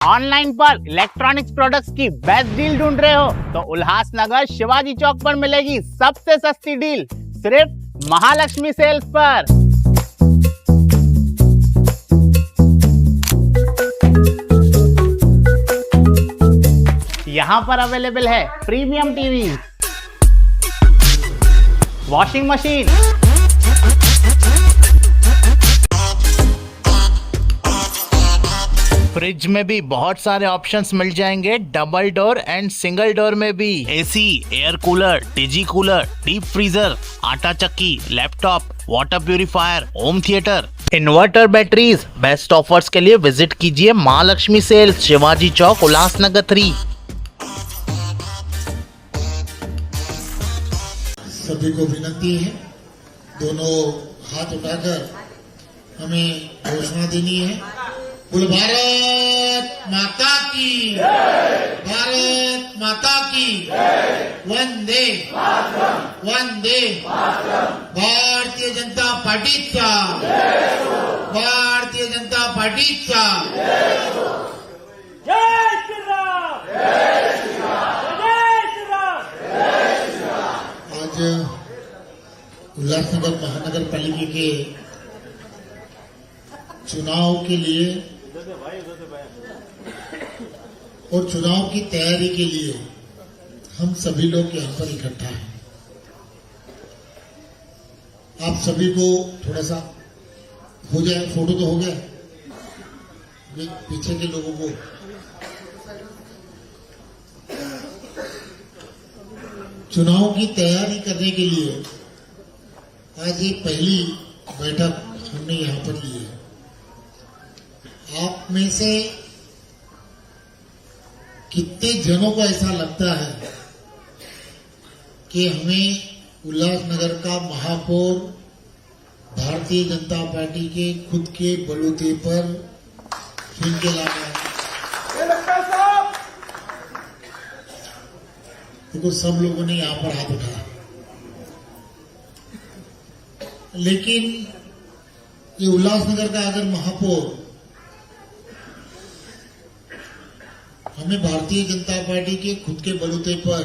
Online पर electronics products की best deal ढूंढ रहे हो तो उल्लासनगर शिवाजी चौक पर मिलेगी सबसे सस्ती डील सिर्फ महालक्ष्मी सेल्स पर। यहाँ पर अवेलेबल है premium TV, washing machine, fridge में भी बहुत सारे ऑप्शंस मिल जाएंगे, double door and single door में भी। AC, air cooler, TG cooler, deep freezer, आटा चक्की, laptop, water purifier, home theatre, inverter, batteries. Best offers के लिए विजिट कीजिए महालक्ष्मी सेल्स, शिवाजी चौक, उल्लासनगर 3। सभी को विनती है, दोनों हाथ उठाकर हमें घोषणा देनी है। बोल भारत माता की, भारत माता की, वंदे वंदे। भारतीय जनता पार्टीचा, भारतीय जनता पार्टीचा। जय श्री राम, जय श्री राम, जय श्री राम, जय श्री राम। आज उल्लासनगर महानगर पालिका के चुनाव के लिए और चुनाव की तैयारी के लिए हम सभी लोग यहाँ पर इकट्ठा हैं। आप सभी को थोड़ा सा हो जाए, फोटो तो हो गया, पीछे के लोगों को चुनाव की तैयारी करने के लिए आज ये पहली बैठक हमने यहाँ पर ली है। आप में से कितने जनों को ऐसा लगता है कि हमें उल्लासनगर का महापौर भारतीय जनता पार्टी के खुद के बलूते पर चुन के लाना है? देखो, सब लोगों ने यहां पर हाथ उठाया, लेकिन ये उल्लासनगर का अगर महापौर हमें भारतीय जनता पार्टी के खुद के बलूते पर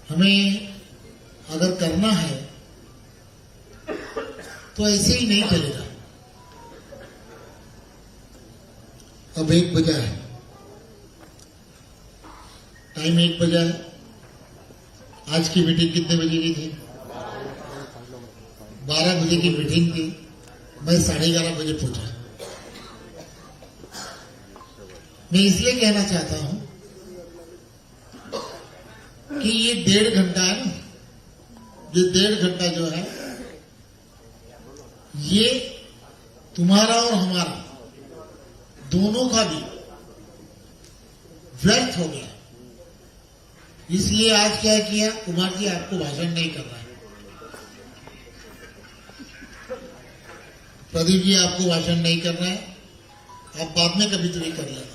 हमें अगर करना है तो ऐसे ही नहीं चलेगा। अब 1 बजा है, टाइम 1 बजा है। आज की मीटिंग कितने बजे की थी? 12 बजे की मीटिंग थी, मैं 11:30 बजे पहुंचा। मैं इसलिए कहना चाहता हूं कि ये 1.5 घंटा है ना, ये 1.5 घंटा जो है ये तुम्हारा और हमारा दोनों का भी व्यर्थ हो गया। इसलिए आज क्या किया, कुमार जी आपको भाषण नहीं करना है, प्रदीप जी आपको भाषण नहीं करना है, आप बाद में कभी तो नहीं कर लेना,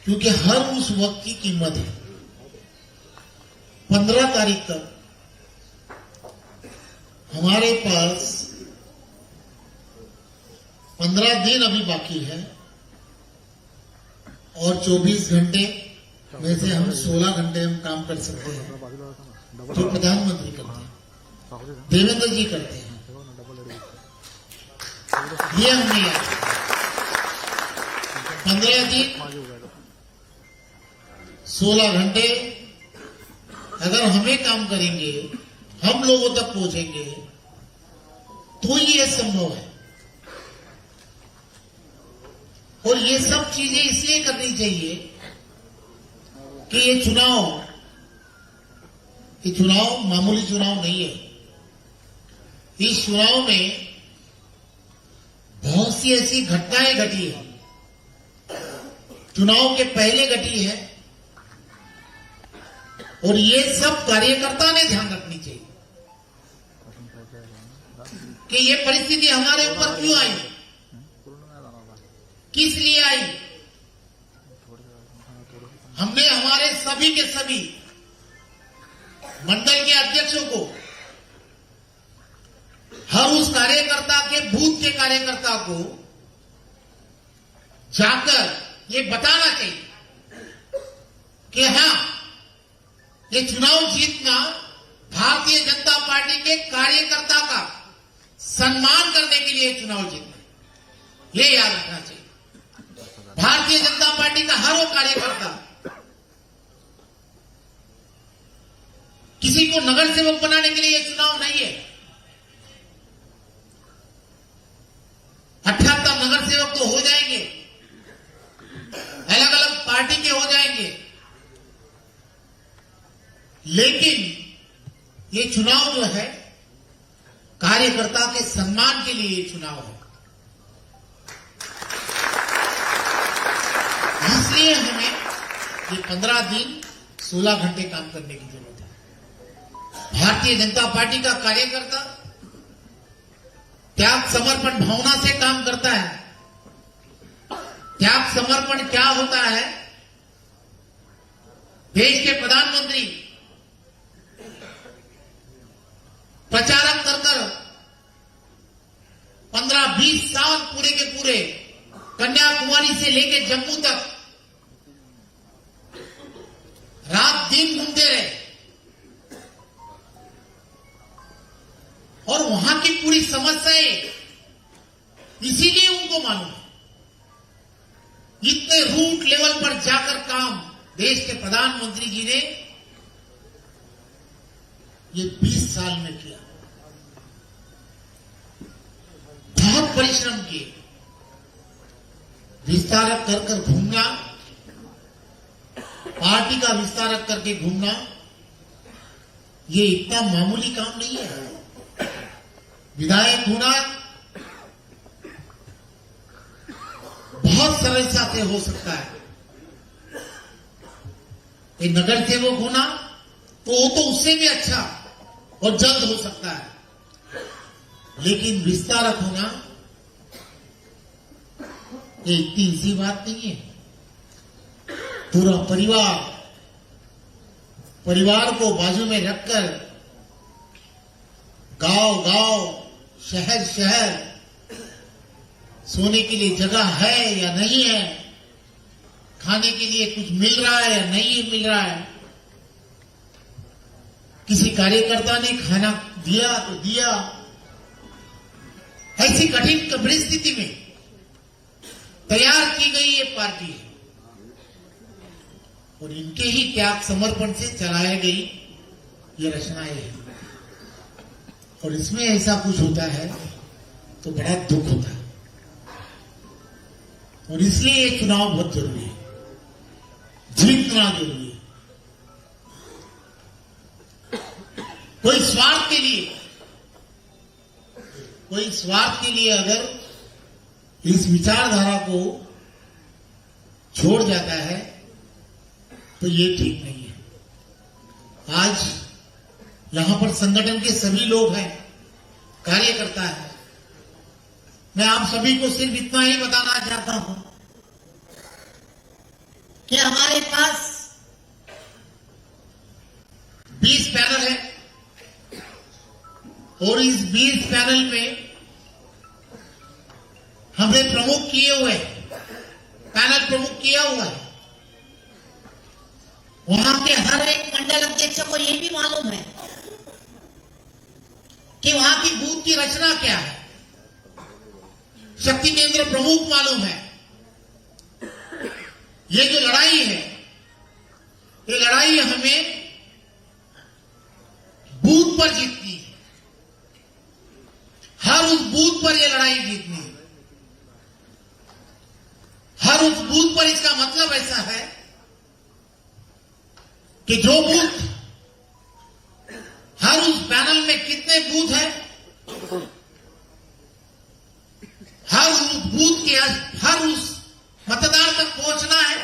क्योंकि हर उस वक्त की कीमत है। 15 तारीख तक हमारे पास 15 दिन अभी बाकी है और 24 घंटे में से हम 16 घंटे हम काम कर सकते हैं, जो प्रधानमंत्री करते हैं, देवेंद्र जी करते हैं। ये हमने 15 दिन 16 घंटे अगर हमें काम करेंगे, हम लोगों तक पहुंचेंगे तो ये संभव है। और ये सब चीजें इसलिए करनी चाहिए कि ये चुनाव मामूली चुनाव नहीं है। इस चुनाव में बहुत सी ऐसी घटनाएं घटी है, चुनाव के पहले घटी है, और ये सब कार्यकर्ता ने ध्यान रखनी चाहिए कि ये परिस्थिति हमारे ऊपर क्यों आई, किस लिए आई। हमने हमारे सभी के सभी मंडल के अध्यक्षों को हर उस कार्यकर्ता के बूथ के कार्यकर्ता को जाकर ये बताना चाहिए कि हाँ, ये चुनाव जीतना भारतीय जनता पार्टी के कार्यकर्ता का सम्मान करने के लिए चुनाव जीतना, ये याद रखना चाहिए। भारतीय जनता पार्टी का हर वो कार्यकर्ता किसी को नगर सेवक बनाने के लिए ये चुनाव नहीं है। 78 नगर सेवक तो हो जाएंगे, अलग अलग पार्टी के हो जाएंगे, लेकिन ये चुनाव जो है कार्यकर्ता के सम्मान के लिए ये चुनाव है। इसलिए हमें ये 15 दिन 16 घंटे काम करने की जरूरत है। भारतीय जनता पार्टी का कार्यकर्ता त्याग समर्पण भावना से काम करता है। त्याग समर्पण क्या होता है? देश के प्रधानमंत्री प्रचारक कर 15-20 साल पूरे के पूरे कन्याकुमारी से लेकर जम्मू तक रात दिन घूमते रहे और वहां की पूरी समस्याएं इसीलिए उनको मालूम है। इतने रूट लेवल पर जाकर काम देश के प्रधानमंत्री जी ने ये 20 साल में किया। बहुत परिश्रम किए। विस्तारक कर घूमना, पार्टी का विस्तारक करके घूमना, ये इतना मामूली काम नहीं है। विधायक होना बहुत सरलता से हो सकता है। एक नगर सेवक होना तो वो तो उससे भी अच्छा और जल्द हो सकता है, लेकिन विस्तारक होना ये इतनी ईजी बात नहीं है। पूरा परिवार को बाजू में रखकर गांव शहर सोने के लिए जगह है या नहीं है, खाने के लिए कुछ मिल रहा है या नहीं मिल रहा है, किसी कार्यकर्ता ने खाना दिया तो दिया। ऐसी कठिन परिस्थिति में तैयार की गई ये पार्टी है और इनके ही त्याग समर्पण से चलाई गई ये रचनाएं हैं। और इसमें ऐसा कुछ होता है तो बड़ा दुख होता है और इसलिए ये चुनाव बहुत जरूरी है, जीतना जरूरी है। कोई स्वार्थ के लिए अगर इस विचारधारा को छोड़ जाता है तो ये ठीक नहीं है। आज यहां पर संगठन के सभी लोग हैं, कार्यकर्ता है। मैं आप सभी को सिर्फ इतना ही बताना चाहता हूं कि हमारे पास 20 पैनल है और इस 20 पैनल में हमें प्रमुख किए हुए, पैनल प्रमुख किया हुआ है। वहां के हर एक मंडल अध्यक्ष को यह भी मालूम है कि वहां की बूथ की रचना क्या है। शक्ति केंद्र प्रमुख मालूम है। ये जो लड़ाई है, ये लड़ाई हमें बूथ पर जीतनी है। हर उस बूथ पर ये लड़ाई जीतनी है। हर उस बूथ पर इसका मतलब ऐसा है कि जो बूथ, हर उस पैनल में कितने बूथ हैं, हर उस बूथ के हर उस मतदार तक पहुंचना है।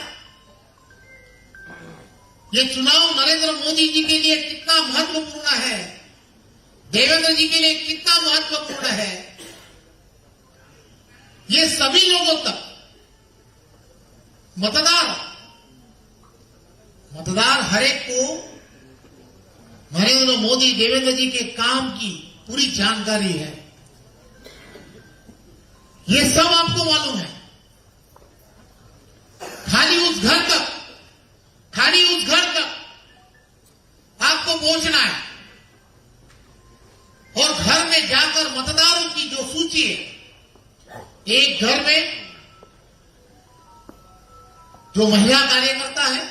ये चुनाव नरेंद्र मोदी जी के लिए कितना महत्वपूर्ण है, देवेंद्र जी के लिए कितना महत्वपूर्ण है, ये सभी लोगों तक मतदार हर एक को नरेंद्र मोदी देवेंद्र जी के काम की पूरी जानकारी है। ये सब आपको मालूम है। खाली उस घर तक आपको पहुंचना है और घर में जाकर मतदारों की जो सूची है, एक घर में जो महिला कार्यकर्ता है,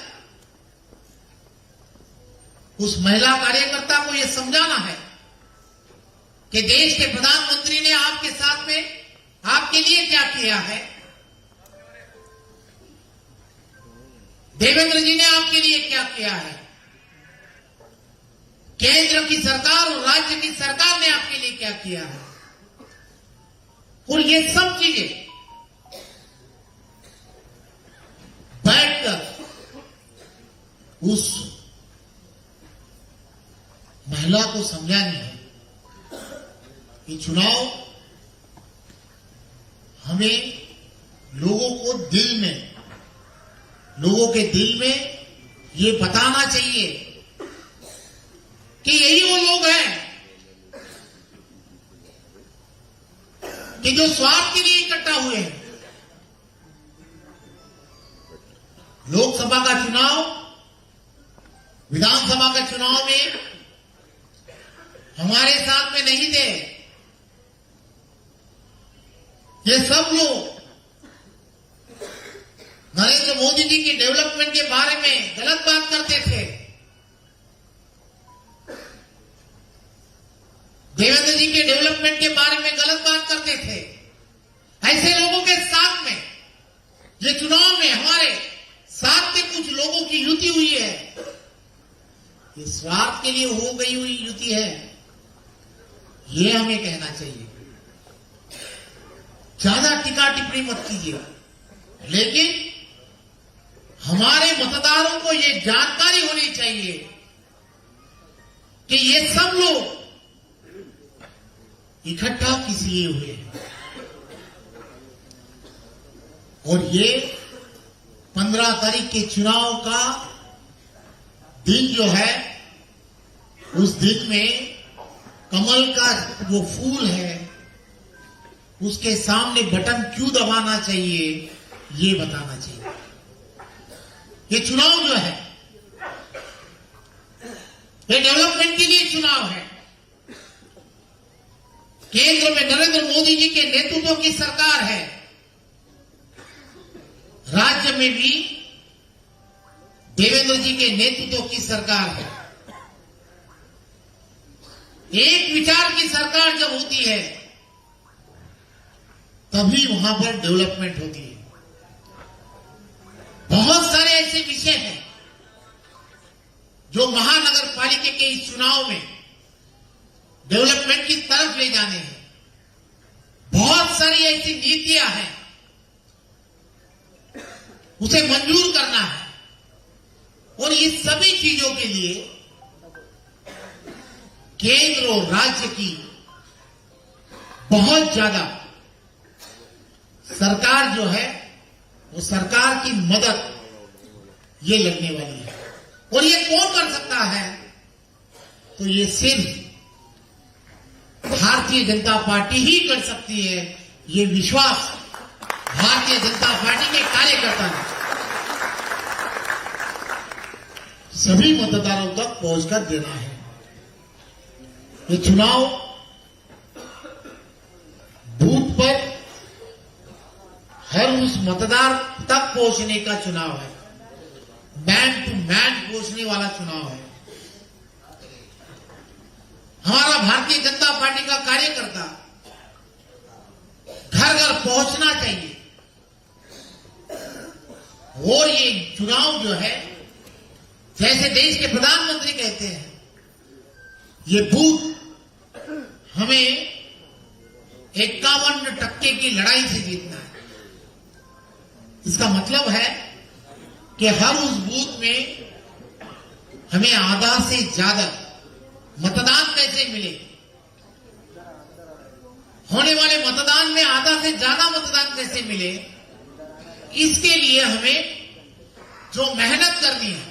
उस महिला कार्यकर्ता को यह समझाना है कि देश के प्रधानमंत्री ने आपके साथ में आपके लिए क्या किया है, देवेंद्र जी ने आपके लिए क्या किया है, केंद्र की सरकार और राज्य की सरकार ने आपके लिए क्या किया है। और ये सब चीजें बैठकर उस महिला को समझानी है कि चुनाव हमें लोगों के दिल में ये बताना चाहिए कि यही वो लोग हैं कि जो स्वार्थ के लिए इकट्ठा हुए हैं। लोकसभा का चुनाव, विधानसभा का चुनाव में हमारे साथ में नहीं थे। ये सब लोग नरेंद्र मोदी जी की डेवलपमेंट के बारे में गलत बात करते थे। देवेंद्र जी के डेवलपमेंट के बारे में गलत बात करते थे। ऐसे लोगों के साथ में ये चुनाव में हमारे साथ में कुछ लोगों की युति हुई है। ये स्वार्थ के लिए हो गई हुई युति है, ये हमें कहना चाहिए। ज्यादा टीका टिप्पणी मत कीजिए, लेकिन हमारे मतदारों को ये जानकारी होनी चाहिए कि ये सब लोग इकट्ठा किस लिए हुए हैं। और ये 15 तारीख के चुनाव का दिन जो है, उस दिन में कमल का वो फूल है, उसके सामने बटन क्यों दबाना चाहिए, ये बताना चाहिए। ये चुनाव जो है, ये डेवलपमेंट के लिए चुनाव है। केंद्र में नरेंद्र मोदी जी के नेतृत्व की सरकार है, राज्य में भी देवेंद्र जी के नेतृत्व की सरकार है। एक विचार की सरकार जब होती है, तभी वहां पर डेवलपमेंट होती है। बहुत सारे ऐसे विषय हैं जो महानगर पालिका के इस चुनाव में डेवलपमेंट की तरफ ले जाने हैं। बहुत सारी ऐसी नीतियां हैं, उसे मंजूर करना है। और ये सभी चीजों के लिए केंद्र और राज्य की बहुत ज्यादा सरकार जो है, वो सरकार की मदद ये लगने वाली है। और ये कौन कर सकता है? तो ये सिर्फ भारतीय जनता पार्टी ही कर सकती है। ये विश्वास भारतीय जनता पार्टी के कार्यकर्ता ने सभी मतदारों तक पहुंचकर देना है। ये चुनाव बूथ पर हर उस मतदार तक पहुंचने का चुनाव है, मैन टू मैन पहुंचने वाला चुनाव है। हमारा भारतीय जनता पार्टी का कार्यकर्ता घर घर पहुंचना चाहिए। और ये चुनाव जो है, जैसे देश के प्रधानमंत्री कहते हैं, ये बूथ हमें 51% की लड़ाई से जीतना है। इसका मतलब है कि हर उस बूथ में हमें आधा से ज्यादा मतदान कैसे मिले, होने वाले मतदान में आधा से ज्यादा मतदान कैसे मिले, इसके लिए हमें जो मेहनत करनी है,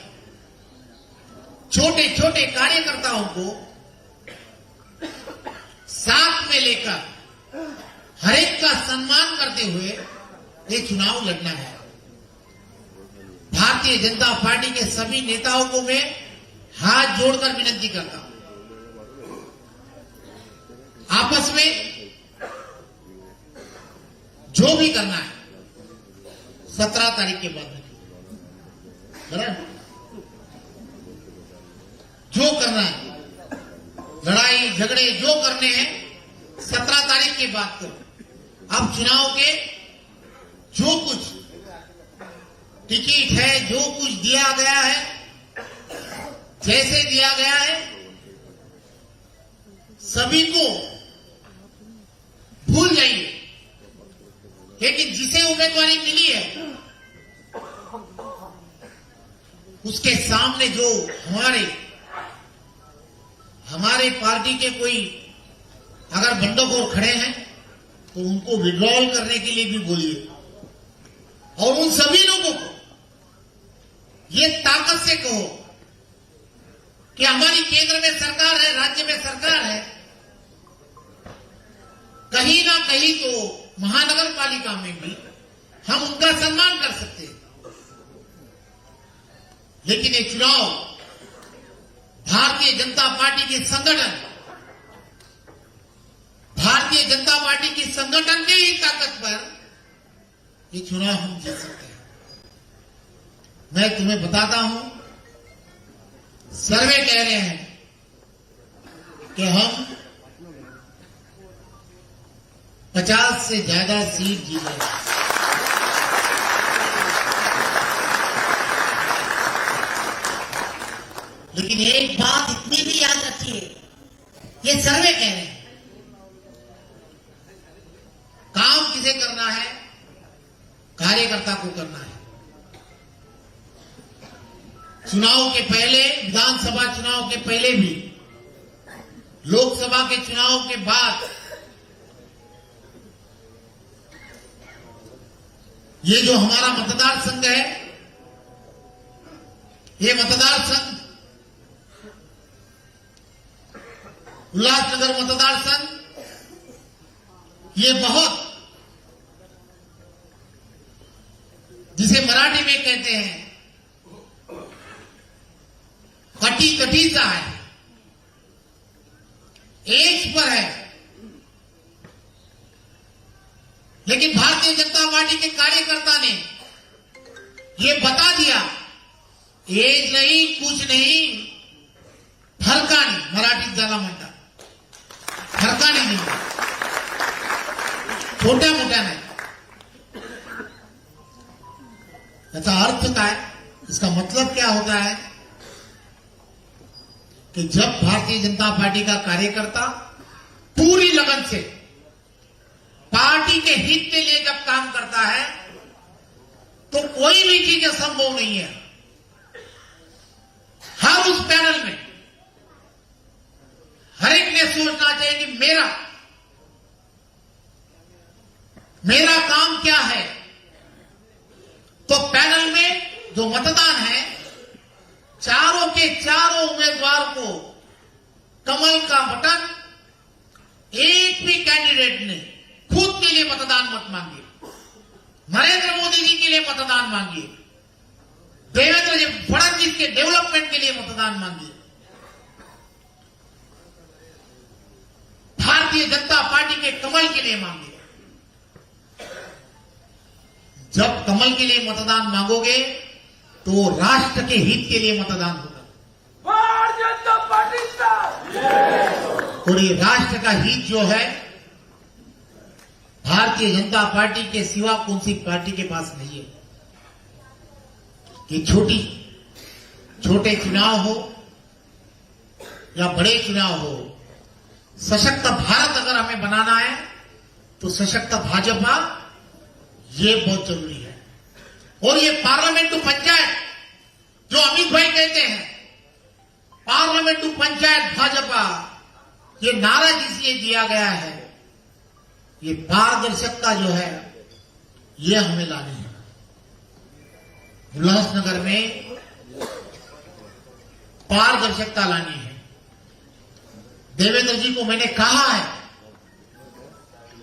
छोटे छोटे कार्यकर्ताओं को साथ में लेकर हर एक का सम्मान करते हुए ये चुनाव लड़ना है। भारतीय जनता पार्टी के सभी नेताओं को मैं हाथ जोड़कर विनती करता हूं, आपस में जो भी करना है 17 तारीख के बाद बराबर, जो करना है लड़ाई झगड़े जो करने हैं 17 तारीख के बाद करो। अब चुनाव के जो कुछ टिकट है, जो कुछ दिया गया है, जैसे दिया गया है, सभी को भूल जाइए। लेकिन जिसे उम्मीदवारी मिली है उसके सामने जो हमारे पार्टी के कोई अगर बंडखोर खड़े हैं तो उनको विड्रॉल करने के लिए भी बोलिए, और उन सभी लोगों को ये ताकत से कहो कि हमारी केंद्र में सरकार है, राज्य में सरकार है, कहीं ना कहीं तो महानगर पालिका में भी हम उनका सम्मान कर सकते हैं। लेकिन ये चुनाव भारतीय जनता पार्टी के संगठन, भारतीय जनता पार्टी की संगठन की ही ताकत पर ये चुनाव हम जीत सकते हैं। मैं तुम्हें बताता हूं, सर्वे कह रहे हैं कि हम 50 से ज्यादा सीट जीतेंगे। लेकिन एक बात इतनी भी याद रखिए, ये सर्वे कह रहे हैं, काम किसे करना है? कार्यकर्ता को करना है। चुनाव के पहले, विधानसभा चुनाव के पहले भी, लोकसभा के चुनाव के बाद ये जो हमारा मतदार संघ है, ये मतदार संघ उल्लासनगर मतदार संघ, ये बहुत, जिसे मराठी में कहते हैं कटी कटी सा है, एज पर है। लेकिन भारतीय जनता पार्टी के कार्यकर्ता ने यह बता दिया, एज नहीं, कुछ नहीं, फरका नहीं, मराठी झाला म्हणतात, फरका नहीं, छोट्या मोठ्या नहीं। इसका अर्थ क्या है? इसका मतलब क्या होता है कि जब भारतीय जनता पार्टी का कार्यकर्ता पूरी लगन से पार्टी के हित के लिए जब काम करता है तो कोई भी चीज असंभव नहीं है। हर उस पैनल में हर एक ने सोचना चाहिए कि मेरा काम क्या है। तो पैनल में जो मतदान है, चारों के चारों उम्मीदवार को कमल का बटन, एक भी कैंडिडेट ने खुद के लिए मतदान मत मांगिए, नरेंद्र मोदी जी के लिए मतदान मांगिए, देवेंद्र जी फडणवीस के डेवलपमेंट के लिए मतदान मांगिए, भारतीय जनता पार्टी के कमल के लिए मांगिए। जब कमल के लिए मतदान मांगोगे तो राष्ट्र के हित के लिए मतदान होगा, भारतीय जनता पार्टी का। और ये राष्ट्र का हित जो है भारतीय जनता पार्टी के सिवा कौन सी पार्टी के पास नहीं है। ये छोटे चुनाव हो या बड़े चुनाव हो, सशक्त भारत अगर हमें बनाना है तो सशक्त भाजपा ये बहुत जरूरी है। और ये पार्लियामेंट टू पंचायत जो अमित भाई कहते हैं, पार्लियामेंट टू पंचायत भाजपा, ये नारा जिसलिए दिया गया है, ये पारदर्शिता जो है ये हमें लानी है। उल्लासनगर में पारदर्शिता लानी है। देवेंद्र जी को मैंने कहा है,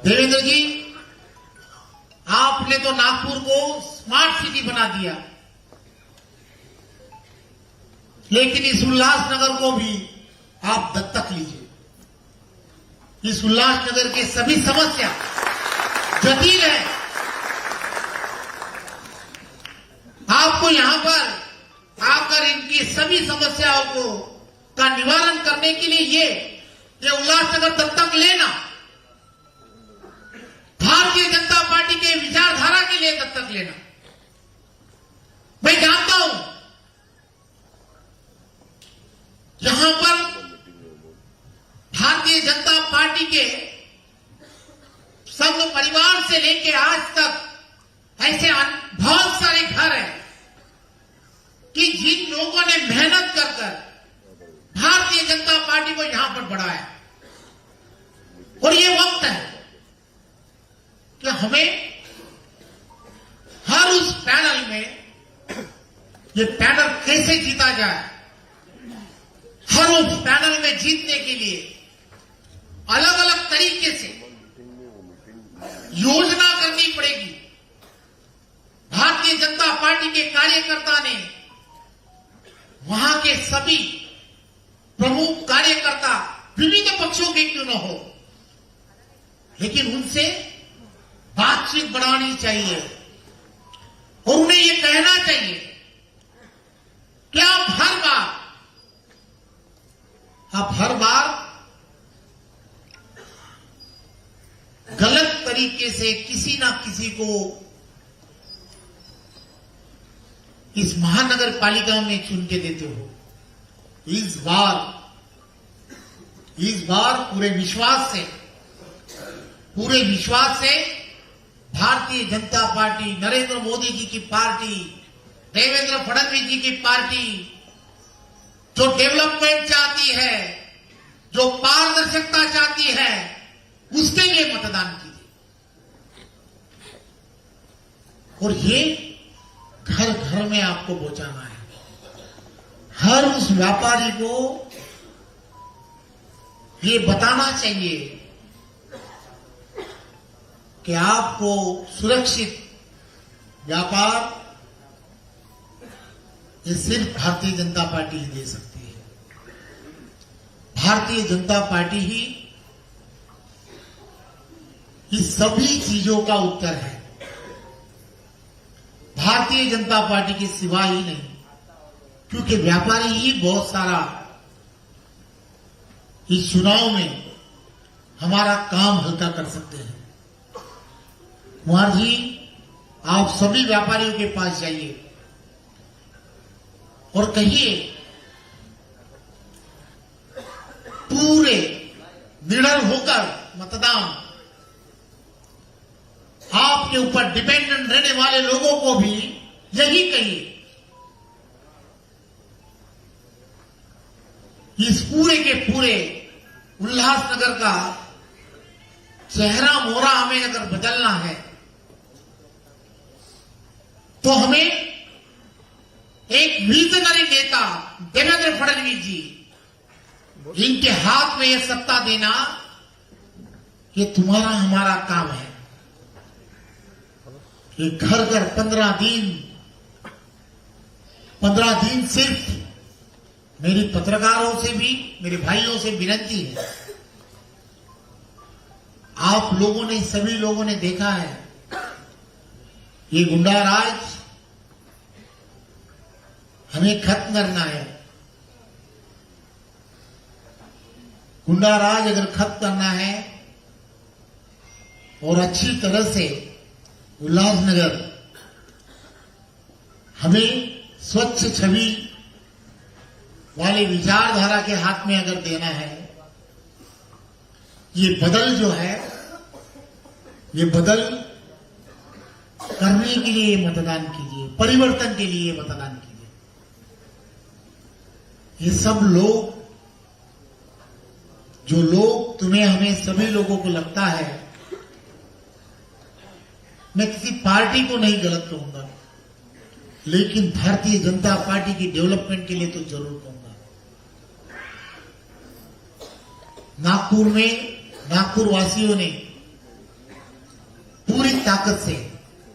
देवेंद्र जी, आपने तो नागपुर को स्मार्ट सिटी बना दिया, लेकिन इस उल्लासनगर को भी आप दत्तक लीजिए। इस उल्लासनगर की सभी समस्या जटिल है। आपको यहां पर आकर इनकी सभी समस्याओं को का निवारण करने के लिए ये उल्लासनगर दत्तक लेना, भारतीय जनता पार्टी के विचारधारा के लिए दत्तक लेना। मैं जानता हूं यहां पर भारतीय जनता पार्टी के संघ परिवार से लेकर आज तक ऐसे बहुत सारे घर हैं कि जिन लोगों ने मेहनत कर भारतीय जनता पार्टी को यहां पर बढ़ाया, और ये वक्त है कि हमें हर उस पैनल में ये पैनल कैसे जीता जाए, हर उस पैनल में जीतने के लिए अलग अलग तरीके से योजना करनी पड़ेगी। भारतीय जनता पार्टी के कार्यकर्ता ने वहां के सभी प्रमुख कार्यकर्ता विविध पक्षों के क्यों न हो, लेकिन उनसे बातचीत बढ़ानी चाहिए और उन्हें यह कहना चाहिए कि आप हर बार गलत तरीके से किसी ना किसी को इस महानगर पालिका में चुन के देते हो। इस बार पूरे विश्वास से भारतीय जनता पार्टी, नरेंद्र मोदी जी की पार्टी, देवेंद्र फडणवीस जी की पार्टी जो डेवलपमेंट चाहती है, जो पारदर्शिता चाहती है, उसके लिए मतदान कीजिए। और ये घर घर में आपको पहुंचाना है। हर उस व्यापारी को ये बताना चाहिए कि आपको सुरक्षित व्यापार ये सिर्फ भारतीय जनता पार्टी ही दे सकती है। भारतीय जनता पार्टी ही इस सभी चीजों का उत्तर है। भारतीय जनता पार्टी के सिवा ही नहीं, क्योंकि व्यापारी ही बहुत सारा इस चुनाव में हमारा काम हल्का कर सकते हैं। कुमार जी, आप सभी व्यापारियों के पास जाइए और कहिए पूरे निडर होकर मतदान, आपके ऊपर डिपेंडेंट रहने वाले लोगों को भी यही कहिए। इस पूरे के पूरे उल्लासनगर का चेहरा मोहरा हमें अगर बदलना है तो हमें एक विजनरी नेता देवेंद्र फडणवीस जी, इनके हाथ में यह सत्ता देना, ये तुम्हारा हमारा काम है। ये घर घर 15 दिन सिर्फ मेरी पत्रकारों से भी, मेरे भाइयों से विनती है, आप लोगों ने, सभी लोगों ने देखा है ये गुंडा राज हमें खत्म करना है। गुंडा राज अगर खत्म करना है और अच्छी तरह से उल्लासनगर हमें स्वच्छ छवि वाले विचारधारा के हाथ में अगर देना है, ये बदल जो है, ये बदल करने के लिए मतदान कीजिए, परिवर्तन के लिए मतदान कीजिए। ये सब लोग, जो लोग तुम्हें, हमें सभी लोगों को लगता है, मैं किसी पार्टी को नहीं गलत कहूंगा, लेकिन भारतीय जनता पार्टी की डेवलपमेंट के लिए तो जरूर कहूंगा। नागपुर में नागपुर वासियों ने पूरी ताकत से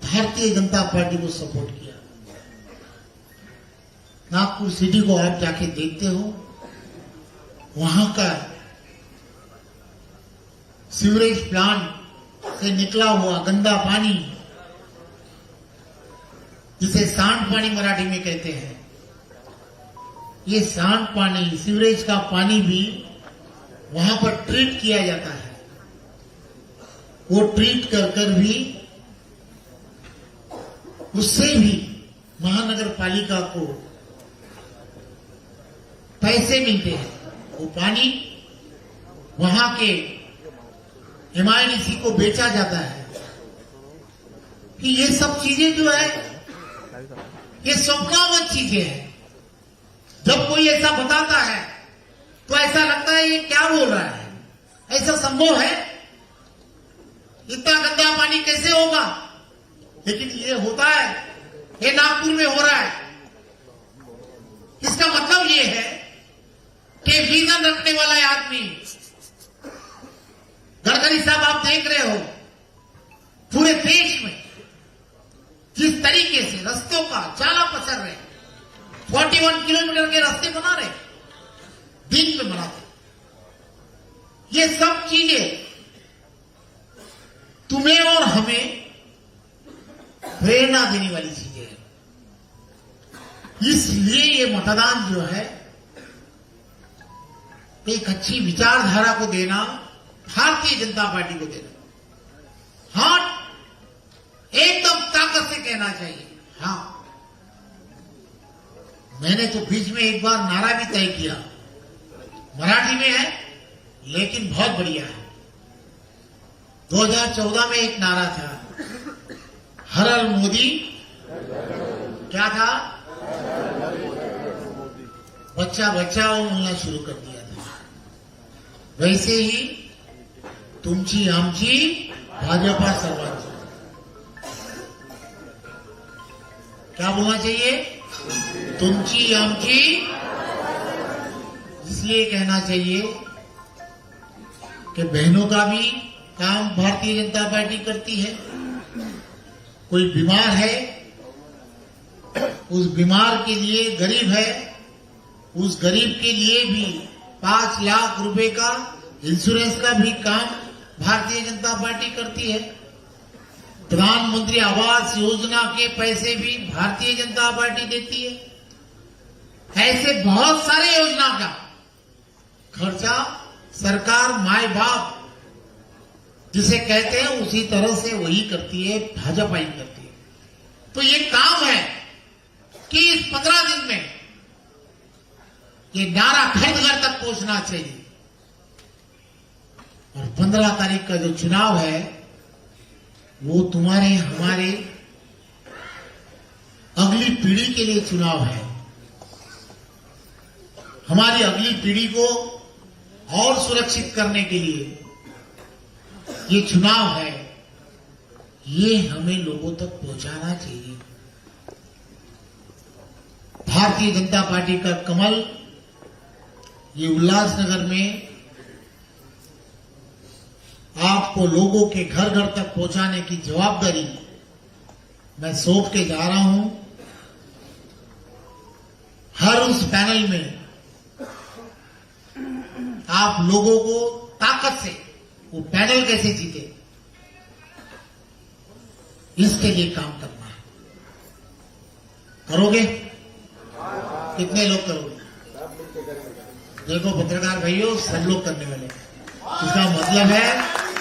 भारतीय जनता पार्टी को सपोर्ट किया। नागपुर सिटी को आप जाके देखते हो, वहां का सीवरेज प्लांट से निकला हुआ गंदा पानी, जिसे सांड पानी मराठी में कहते हैं, ये सांड पानी, सीवरेज का पानी भी वहां पर ट्रीट किया जाता है। वो ट्रीट कर कर भी उससे भी महानगर पालिका को पैसे मिलते हैं। वो पानी वहां के एमआईडीसी को बेचा जाता है। कि ये सब चीजें जो है, ये स्वप्नावत चीजें हैं। जब कोई ऐसा बताता है तो ऐसा लगता है ये क्या बोल रहा है, ऐसा संभव है, इतना गंदा पानी कैसे होगा? लेकिन ये होता है, ये नागपुर में हो रहा है। इसका मतलब ये है कि विजन रखने वाला आदमी, गडकरी साहब आप देख रहे हो पूरे देश में जिस तरीके से रस्तों का जाला पसर रहे, 41 किलोमीटर के रास्ते बना रहे, दिन में बनाते। ये सब चीजें तुम्हें और हमें प्रेरणा देने वाली चीजें हैं। इसलिए ये मतदान जो है, एक अच्छी विचारधारा को देना, भारतीय जनता पार्टी को देना। हाँ, एकदम ताकत से कहना चाहिए। हाँ, मैंने तो बीच में एक बार नारा भी तय किया, मराठी में है लेकिन बहुत बढ़िया है। 2014 में एक नारा था, हर हर मोदी, क्या था? बच्चा बचाओ बोलना शुरू कर दिया था। वैसे ही तुमची आमची भाजपा सर्वांची, क्या बोलना चाहिए? तुमची आमची। इसलिए कहना चाहिए कि बहनों का भी काम भारतीय जनता पार्टी करती है। कोई बीमार है, उस बीमार के लिए, गरीब है, उस गरीब के लिए भी 5 लाख रुपए का इंश्योरेंस का भी काम भारतीय जनता पार्टी करती है। प्रधानमंत्री आवास योजना के पैसे भी भारतीय जनता पार्टी देती है। ऐसे बहुत सारे योजना का खर्चा सरकार, माए बाप जिसे कहते हैं, उसी तरह से वही करती है, भाजपा ही करती है। तो ये काम है कि इस 15 दिन में ये नारा घर घर तक पहुंचना चाहिए। और 15 तारीख का जो चुनाव है, वो तुम्हारे हमारे अगली पीढ़ी के लिए चुनाव है। हमारी अगली पीढ़ी को और सुरक्षित करने के लिए ये चुनाव है। ये हमें लोगों तक पहुंचाना चाहिए। भारतीय जनता पार्टी का कमल ये उल्लासनगर में आपको लोगों के घर घर तक पहुंचाने की जवाबदारी मैं सौंप के जा रहा हूं। हर उस पैनल में आप लोगों को ताकत से वो पैनल कैसे जीते, इसके लिए काम करना है। करोगे? कितने लोग करोगे? देखो पत्रकार भाइयों, सब लोग करने वाले। इसका मतलब है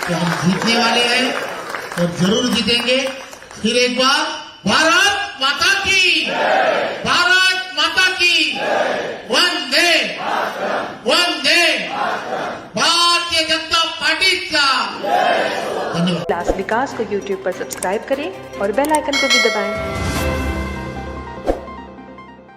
कि हम जीतने वाले हैं और जरूर जीतेंगे। फिर एक बार भारत माता की, भारत माता की, वंदे वंदे भारतीय जनता पार्टीचा। धन्यवाद। क्लास विकास को YouTube पर सब्सक्राइब करें और बेल आइकन को भी दबाएं।